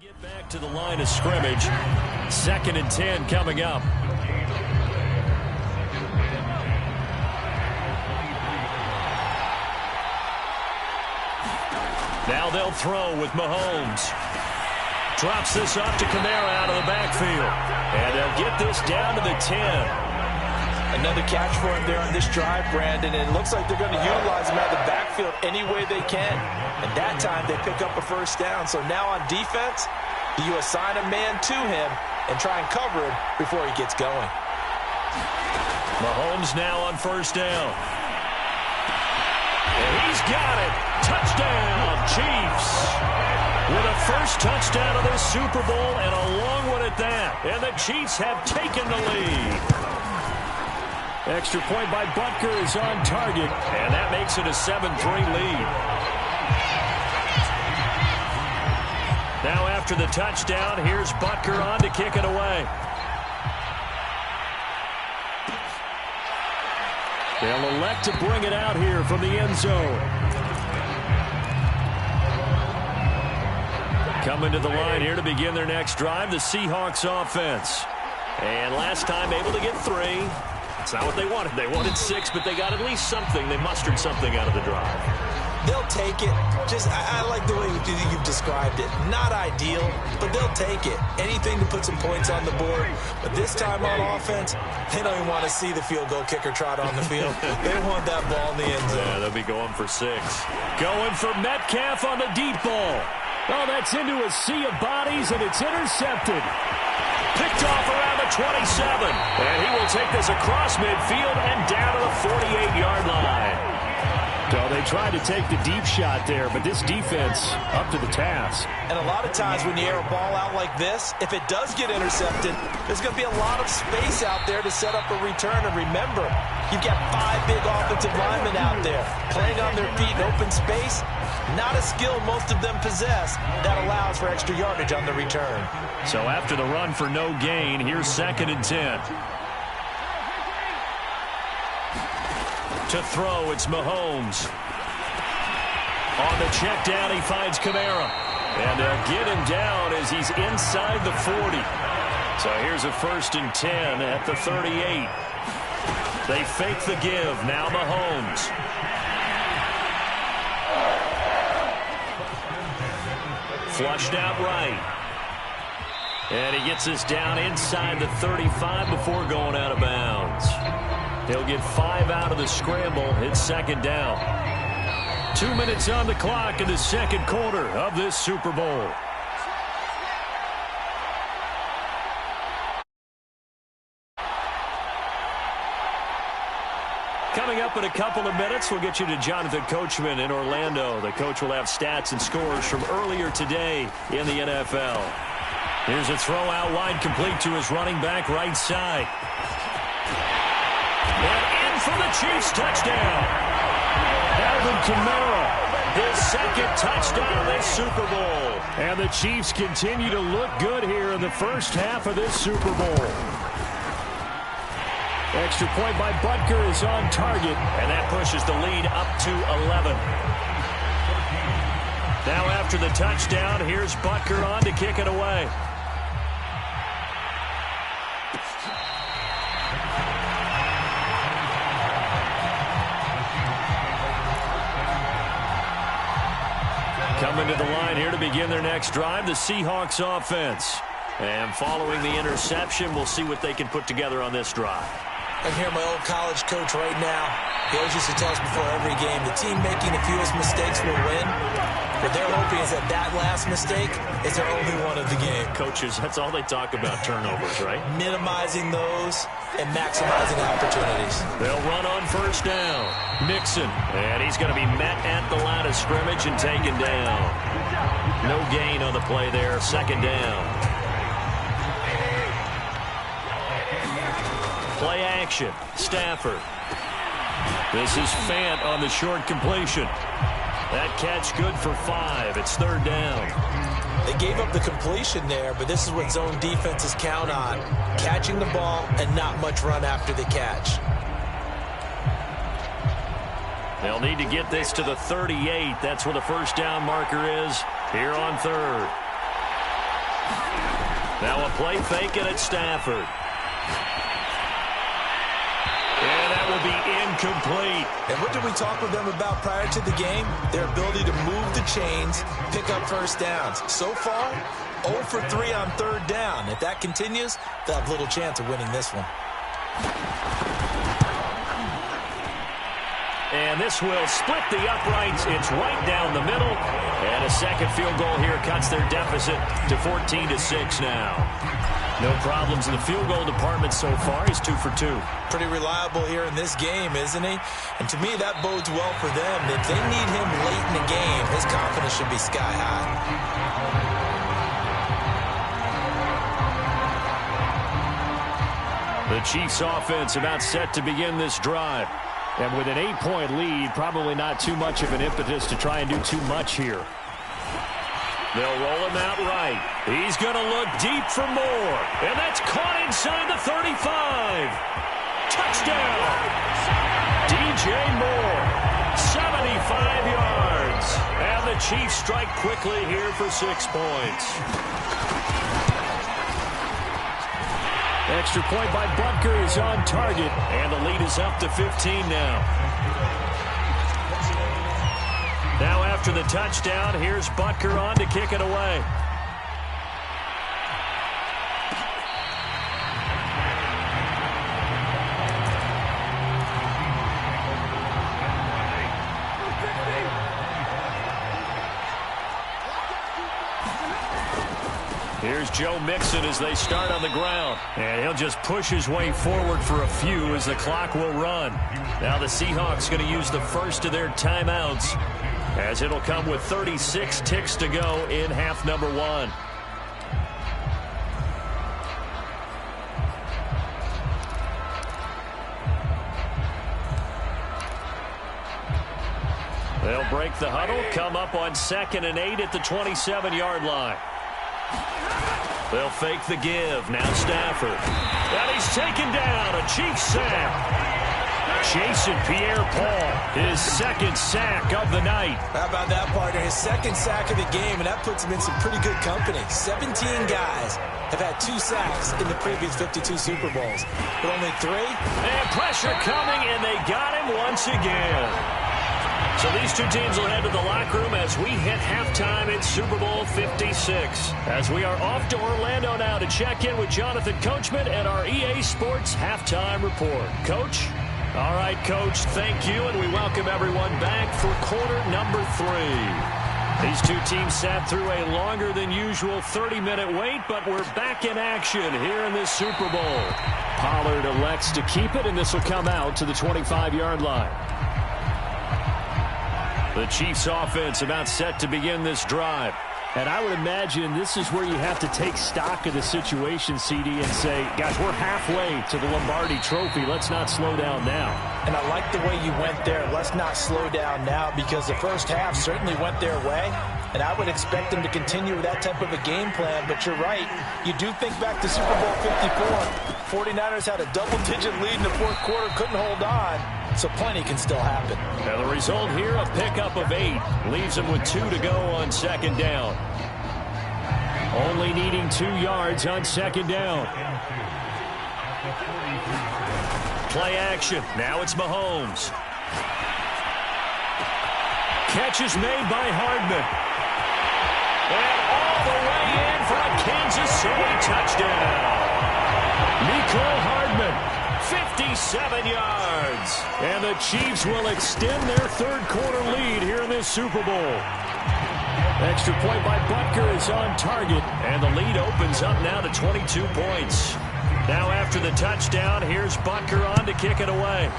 Get back to the line of scrimmage. 2nd and 10 coming up. Now they'll throw with Mahomes. Drops this off to Kamara out of the backfield. And they'll get this down to the 10. Another catch for him there on this drive, Brandon, and it looks like they're going to utilize him out of the backfield any way they can. And that time they pick up a first down. So now on defense, you assign a man to him and try and cover him before he gets going. Mahomes now on first down. And he's got it. Touchdown, Chiefs. With a first touchdown of this Super Bowl and a long one at that. And the Chiefs have taken the lead. Extra point by Butker is on target, and that makes it a 7-3 lead. Now after the touchdown, here's Butker on to kick it away. They'll elect to bring it out here from the end zone. Coming to the line here to begin their next drive, the Seahawks offense. And last time able to get 3. It's not what they wanted. They wanted 6, but they got at least something. They mustered something out of the drive. They'll take it. I like the way you've described it. Not ideal, but they'll take it. Anything to put some points on the board. But this time on offense, they don't even want to see the field goal kicker trot on the field. They want that ball in the end zone. Yeah, they'll be going for 6. Going for Metcalf on the deep ball. Oh, that's into a sea of bodies, and it's intercepted. Picked off around the 27. And he will take this across midfield and down to the 48-yard line. So they tried to take the deep shot there, but this defense up to the task. And a lot of times when you air a ball out like this, if it does get intercepted, there's going to be a lot of space out there to set up a return. And remember, you've got 5 big offensive linemen out there playing on their feet in open space. Not a skill most of them possess that allows for extra yardage on the return. So after the run for no gain, here's 2nd and 10. To throw, it's Mahomes. On the check down, he finds Kamara. And they'll get him down as he's inside the 40. So here's a 1st and 10 at the 38. They fake the give. Now Mahomes. Flushed out right. And he gets us down inside the 35 before going out of bounds. He'll get 5 out of the scramble. It's 2nd down. 2 minutes on the clock in the 2nd quarter of this Super Bowl. Coming up in a couple of minutes, we'll get you to Jonathan Coachman in Orlando. The coach will have stats and scores from earlier today in the NFL. Here's a throw out wide, complete to his running back right side. And in for the Chiefs touchdown. Alvin Kamara, his 2nd touchdown of this Super Bowl. And the Chiefs continue to look good here in the first half of this Super Bowl. Extra point by Butker is on target, and that pushes the lead up to 11. Now after the touchdown, here's Butker on to kick it away. Coming to the line here to begin their next drive, the Seahawks offense. And following the interception, we'll see what they can put together on this drive. I can hear my old college coach right now. He always used to tell us before every game, the team making the fewest mistakes will win. What they're hoping is that that last mistake is their only one of the game. Coaches, that's all they talk about, turnovers, right? Minimizing those and maximizing opportunities. They'll run on first down. Mixon, and he's going to be met at the line of scrimmage and taken down. No gain on the play there, 2nd down. Play action. Stafford. This is Fant on the short completion. That catch good for 5. It's 3rd down. They gave up the completion there, but this is what zone defenses count on. Catching the ball and not much run after the catch. They'll need to get this to the 38. That's where the first down marker is here on 3rd. Now a play fake, and it's Stafford. And that will be incomplete. And what did we talk with them about prior to the game? Their ability to move the chains, pick up first downs. So far, 0 for 3 on third down. If that continues, they'll have little chance of winning this one. And this will split the uprights. It's right down the middle. And a second field goal here cuts their deficit to 14-6 now. No problems in the field goal department so far. He's 2 for 2. Pretty reliable here in this game, isn't he? And to me, that bodes well for them. If they need him late in the game, his confidence should be sky high. The Chiefs offense about set to begin this drive. And with an 8-point lead, probably not too much of an impetus to try and do too much here. They'll roll him out right. He's going to look deep for more. And that's caught inside the 35. Touchdown. DJ Moore, 75 yards. And the Chiefs strike quickly here for 6 points. Extra point by Butker is on target. And the lead is up to 15 now. Now after the touchdown, here's Butker on to kick it away. Here's Joe Mixon as they start on the ground. And he'll just push his way forward for a few as the clock will run. Now the Seahawks going to use the first of their timeouts, as it'll come with 36 ticks to go in half number 1. They'll break the huddle, come up on 2nd and 8 at the 27-yard line. They'll fake the give. Now Stafford. And he's taken down. A Chiefs sack. Jason Pierre-Paul, his 2nd sack of the night. How about that, partner? His 2nd sack of the game, and that puts him in some pretty good company. 17 guys have had 2 sacks in the previous 52 Super Bowls, but only 3. And pressure coming, and they got him once again. So these two teams will head to the locker room as we hit halftime in Super Bowl 56. As we are off to Orlando now to check in with Jonathan Coachman and our EA Sports Halftime Report. Coach? All right, Coach, thank you, and we welcome everyone back for quarter number 3. These two teams sat through a longer than usual 30-minute wait, but we're back in action here in this Super Bowl. Pollard elects to keep it, and this will come out to the 25-yard line. The Chiefs offense about set to begin this drive. And I would imagine this is where you have to take stock of the situation, CD, and say, gosh, we're halfway to the Lombardi Trophy. Let's not slow down now. And I like the way you went there. Let's not slow down now, because the first half certainly went their way. And I would expect them to continue with that type of a game plan. But you're right. You do think back to Super Bowl 54. 49ers had a double-digit lead in the 4th quarter, couldn't hold on. So plenty can still happen. Now the result here, a pickup of 8. Leaves them with 2 to go on 2nd down. Only needing 2 yards on 2nd down. Play action. Now it's Mahomes. Catch is made by Hardman. And all the way in for a Kansas City touchdown. Mecole Hardman. 57 yards. And the Chiefs will extend their 3rd quarter lead here in this Super Bowl. Extra point by Butker is on target. And the lead opens up now to 22 points. Now after the touchdown, here's Butker on to kick it away.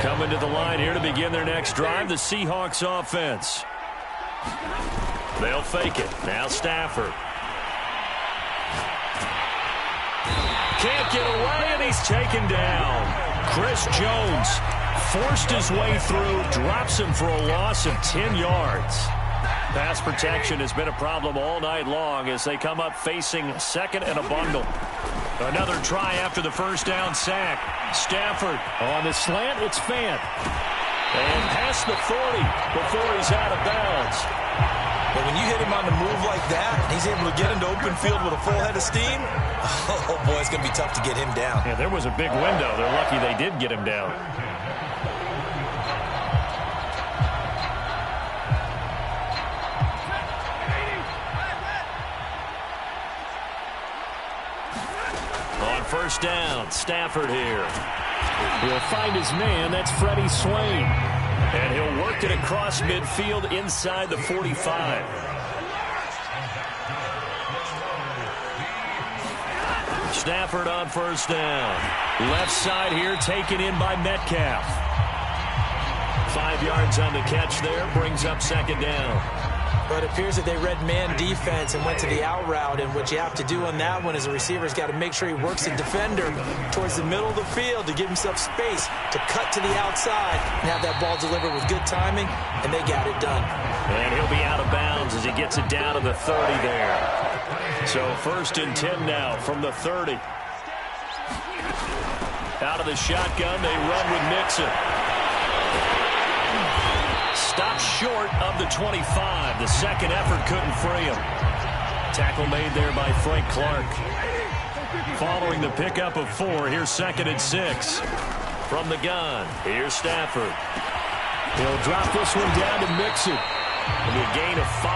Coming to the line here to begin their next drive, the Seahawks offense. They'll fake it. Now Stafford. Can't get away, and he's taken down. Chris Jones forced his way through, drops him for a loss of 10 yards. Pass protection has been a problem all night long as they come up facing 2nd and a bundle. Another try after the first down sack. Stafford on the slant. It's Fant. And past the 40 before he's out of bounds. But when you hit him on the move like that, and he's able to get into open field with a full head of steam, oh, boy, it's going to be tough to get him down. Yeah, there was a big window. They're lucky they did get him down. On first down, Stafford here. He'll find his man. That's Freddie Swain. And he'll work it across midfield inside the 45. Stafford on first down. Left side here taken in by Metcalf. 5 yards on the catch there. Brings up second down. But it appears that they read man defense and went to the out route. And what you have to do on that one is a receiver's got to make sure he works the defender towards the middle of the field to give himself space to cut to the outside and have that ball delivered with good timing, and they got it done. And he'll be out of bounds as he gets it down to the 30 there. So 1st and 10 now from the 30. Out of the shotgun, they run with Mixon. Stopped short of the 25. The second effort couldn't free him. Tackle made there by Frank Clark. Following the pickup of 4, here's 2nd and 6. From the gun, here's Stafford. He'll drop this one down to Mixon. And a gain of 5.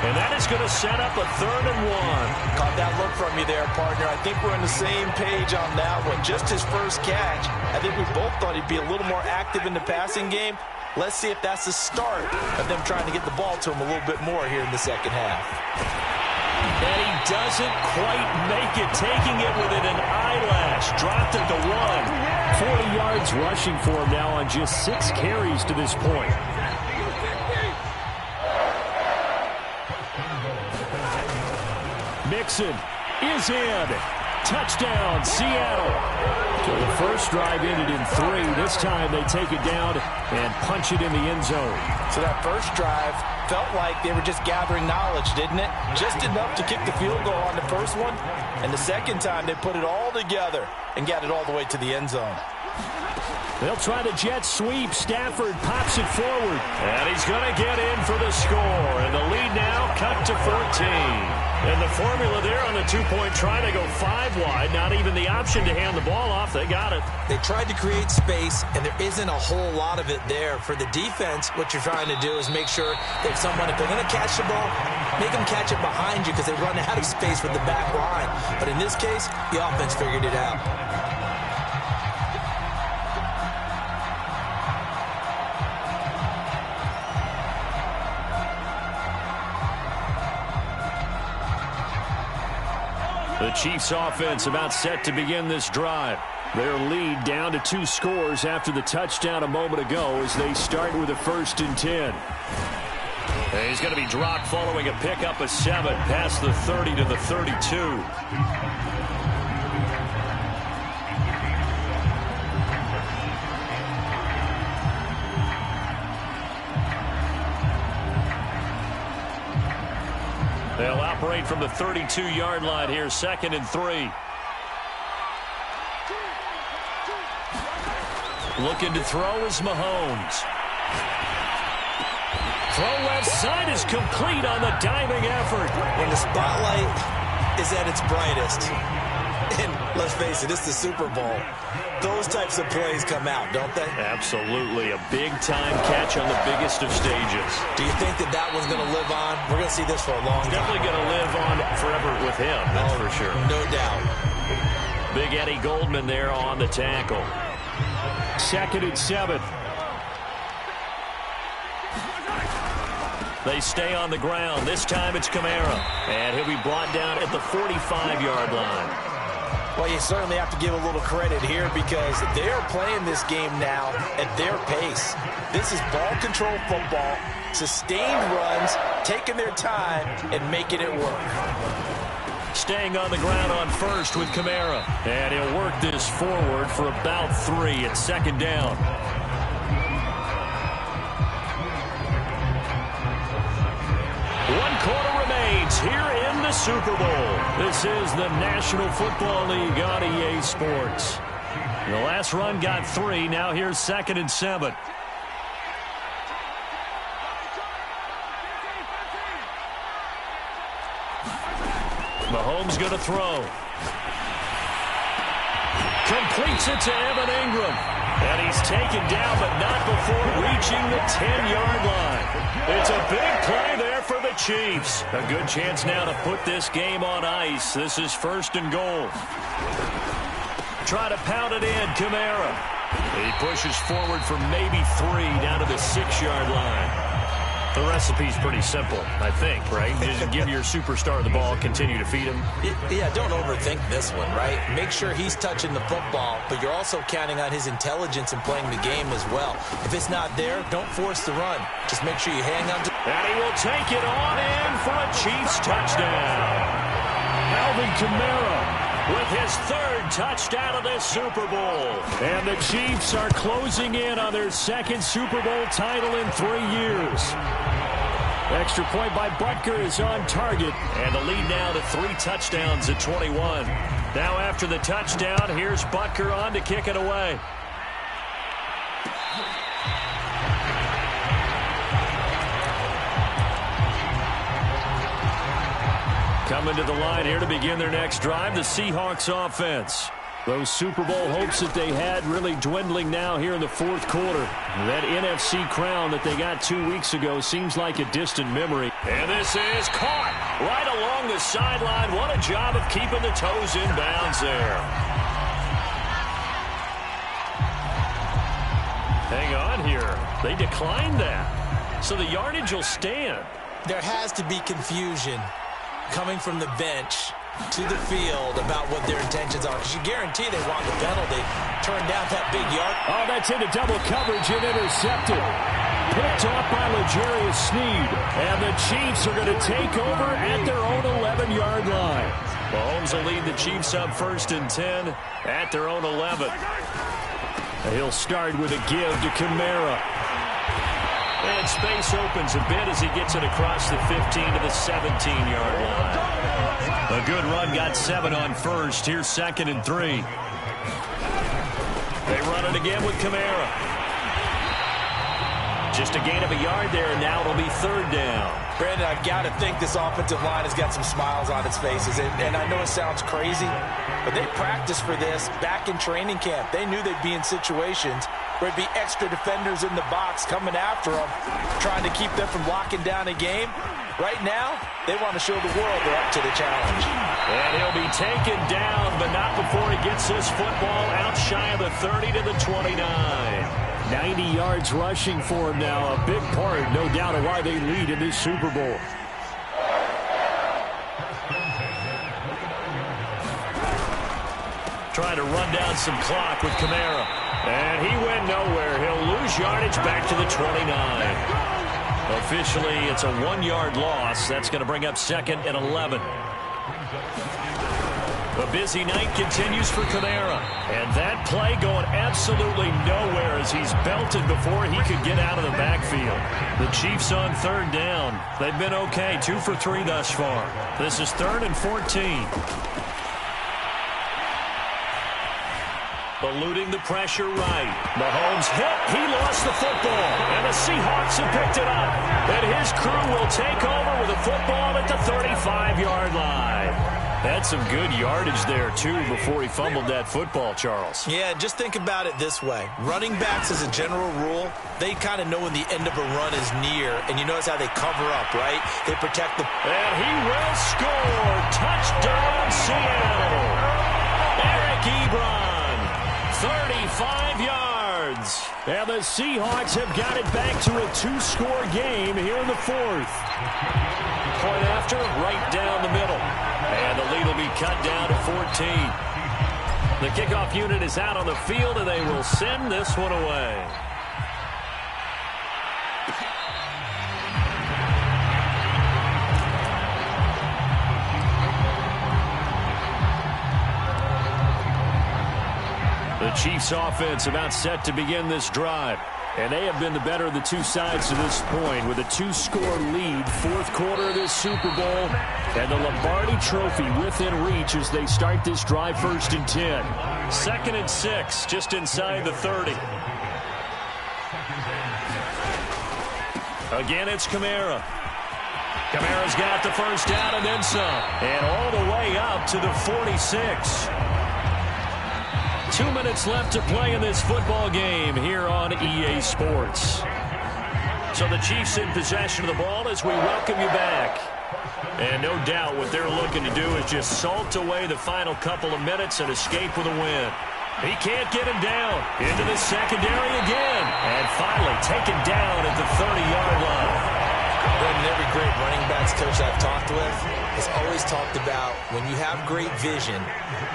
And that is going to set up a 3rd and 1. Caught that look from you there, partner. I think we're on the same page on that one. Just his first catch. I think we both thought he'd be a little more active in the passing game. Let's see if that's the start of them trying to get the ball to him a little bit more here in the second half. And he doesn't quite make it, taking it within an eyelash. Dropped it to 1. 40 yards rushing for him now on just 6 carries to this point. Mixon is in. Touchdown, Seattle. So the first drive ended in 3. This time they take it down and punch it in the end zone. So that first drive felt like they were just gathering knowledge, didn't it? Just enough to kick the field goal on the first one. And the second time they put it all together and got it all the way to the end zone. They'll try the jet sweep. Stafford pops it forward. And he's going to get in for the score. And the lead now cut to 14. And the formula there on the 2-point try, they go 5 wide. Not even the option to hand the ball off. They got it. They tried to create space, and there isn't a whole lot of it there. For the defense, what you're trying to do is make sure that someone, if they're going to catch the ball, make them catch it behind you because they run out of space with the back line. But in this case, the offense figured it out. The Chiefs offense about set to begin this drive. Their lead down to 2 scores after the touchdown a moment ago as they start with a 1st and 10. And he's going to be dropped following a pickup of 7 past the 30 to the 32. They'll operate from the 32-yard line here, 2nd and 3. Looking to throw is Mahomes. Throw left side is complete on the diving effort. When the spotlight is at its brightest, and let's face it, it's the Super Bowl, those types of plays come out, don't they? Absolutely. A big-time catch on the biggest of stages. Do you think that one's going to live on? We're going to see this for a long time. Definitely going to live on forever with him, that's for sure. No doubt. Big Eddie Goldman there on the tackle. 2nd and 7. They stay on the ground. This time it's Kamara. And he'll be brought down at the 45-yard line. Well, you certainly have to give a little credit here because they're playing this game now at their pace. This is ball control football, sustained runs, taking their time and making it work. Staying on the ground on first with Kamara. And he'll work this forward for about 3 at 2nd down. One quarter remains. here in the Super Bowl. This is the National Football League on EA Sports. The last run got 3. Now here's 2nd and 7. Mahomes going to throw. Completes it to Evan Ingram. And he's taken down, but not before reaching the 10-yard line. It's a big play there for the Chiefs. A good chance now to put this game on ice. This is 1st and goal. Try to pound it in, Kamara. He pushes forward for maybe 3 down to the 6-yard line. The recipe's pretty simple, I think, right? Just give your superstar the ball, continue to feed him. Yeah, don't overthink this one, right? Make sure he's touching the football, but you're also counting on his intelligence in playing the game as well. If it's not there, don't force the run. Just make sure you hang on to... And he will take it on in for a Chiefs touchdown. Alvin Kamara with his 3rd touchdown of this Super Bowl. And the Chiefs are closing in on their 2nd Super Bowl title in 3 years. Extra point by Butker is on target. And the lead now to 3 touchdowns at 21. Now after the touchdown, here's Butker on to kick it away. Coming to the line here to begin their next drive, the Seahawks offense. Those Super Bowl hopes that they had really dwindling now here in the 4th quarter. That NFC crown that they got 2 weeks ago seems like a distant memory. And this is caught right along the sideline. What a job of keeping the toes in bounds there. Hang on here. They declined that. So the yardage will stand. There has to be confusion coming from the bench to the field about what their intentions are, because you guarantee they want the penalty. Turn down that big yard. Oh, that's into double coverage and intercepted. Picked off by L'Jarius Sneed. And the Chiefs are going to take over at their own 11-yard line. Mahomes will lead the Chiefs up 1st and 10 at their own 11. He'll start with a give to Kamara. And space opens a bit as he gets it across the 15 to the 17-yard line. A good run, got 7 on 1st. Here's 2nd and 3. They run it again with Kamara. Just a gain of a yard there, and now it'll be 3rd down. Brandon, I've got to think this offensive line has got some smiles on its faces. And I know it sounds crazy, but they practiced for this back in training camp. They knew they'd be in situations where it'd be extra defenders in the box coming after them, trying to keep them from locking down a game. Right now, they want to show the world they're up to the challenge. And he'll be taken down, but not before he gets this football out shy of the 30 to the 29. 90 yards rushing for him now. A big part, no doubt, of why they lead in this Super Bowl. Trying to run down some clock with Kamara. And he went nowhere. He'll lose yardage back to the 29. Officially, it's a 1-yard loss. That's going to bring up 2nd and 11. A busy night continues for Kamara. And that play going absolutely nowhere as he's belted before he could get out of the backfield. The Chiefs on 3rd down. They've been okay, 2 for 3 thus far. This is 3rd and 14. Eluding the pressure right. Mahomes hit. He lost the football. And the Seahawks have picked it up. And his crew will take over with a football at the 35-yard line. Had some good yardage there, too, before he fumbled that football, Charles. Yeah, just think about it this way. Running backs, as a general rule, they kind of know when the end of a run is near. And you notice how they cover up, right? They protect the... And he will score. Touchdown, Seattle. Eric Ebron. 35 yards. And the Seahawks have got it back to a 2-score game here in the 4th. Point after, right down the middle. And the lead will be cut down to 14. The kickoff unit is out on the field, and they will send this one away. The Chiefs offense about set to begin this drive. And they have been the better of the two sides to this point with a 2-score lead, fourth quarter of this Super Bowl, and the Lombardi Trophy within reach as they start this drive 1st and 10. 2nd and 6, just inside the 30. Again, it's Kamara. Kamara's got the first down and then some. And all the way up to the 46. 2 minutes left to play in this football game here on EA Sports. So the Chiefs in possession of the ball as we welcome you back. And no doubt what they're looking to do is just salt away the final couple of minutes and escape with a win. He can't get him down. Into the secondary again. And finally taken down at the 30-yard line. And every great running backs coach I've talked with has always talked about when you have great vision,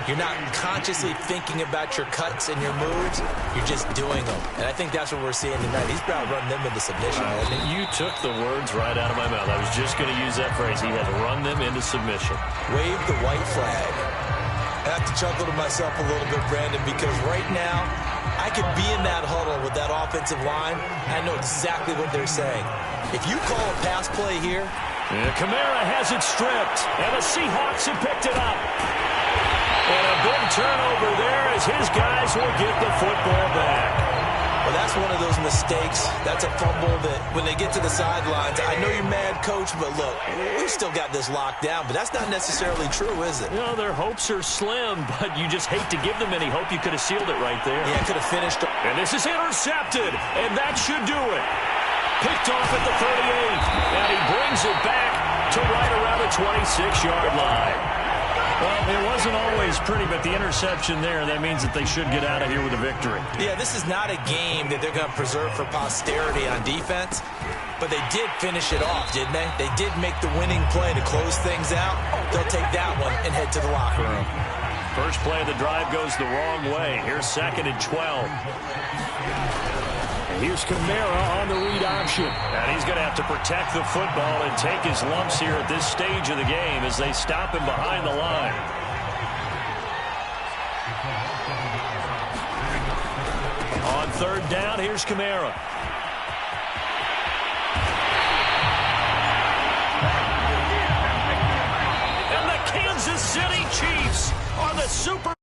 you're not consciously thinking about your cuts and your moves, you're just doing them. And I think that's what we're seeing tonight. He's about running them into submission. You took the words right out of my mouth. I was just going to use that phrase. He has run them into submission. Wave the white flag. I have to chuckle to myself a little bit, Brandon, because right now I could be in that huddle with that offensive line. I know exactly what they're saying. If you call a pass play here. And Kamara has it stripped. And the Seahawks have picked it up. And a big turnover there as his guys will get the football back. Well, that's one of those mistakes. That's a fumble that when they get to the sidelines, I know you're mad, Coach, but look, we've still got this locked down. But that's not necessarily true, is it? You know, their hopes are slim, but you just hate to give them any hope. You could have sealed it right there. Yeah, could have finished. And this is intercepted, and that should do it. Picked off at the 38, and he brings it back to right around the 26-yard line. Well, it wasn't always pretty, but the interception there, that means that they should get out of here with a victory. Yeah, this is not a game that they're going to preserve for posterity on defense, but they did finish it off, didn't they? They did make the winning play to close things out. They'll take that one and head to the locker room. First play of the drive goes the wrong way. Here's 2nd and 12. Here's Kamara on the read option. And he's going to have to protect the football and take his lumps here at this stage of the game as they stop him behind the line. On 3rd down, here's Kamara. And the Kansas City Chiefs are the Super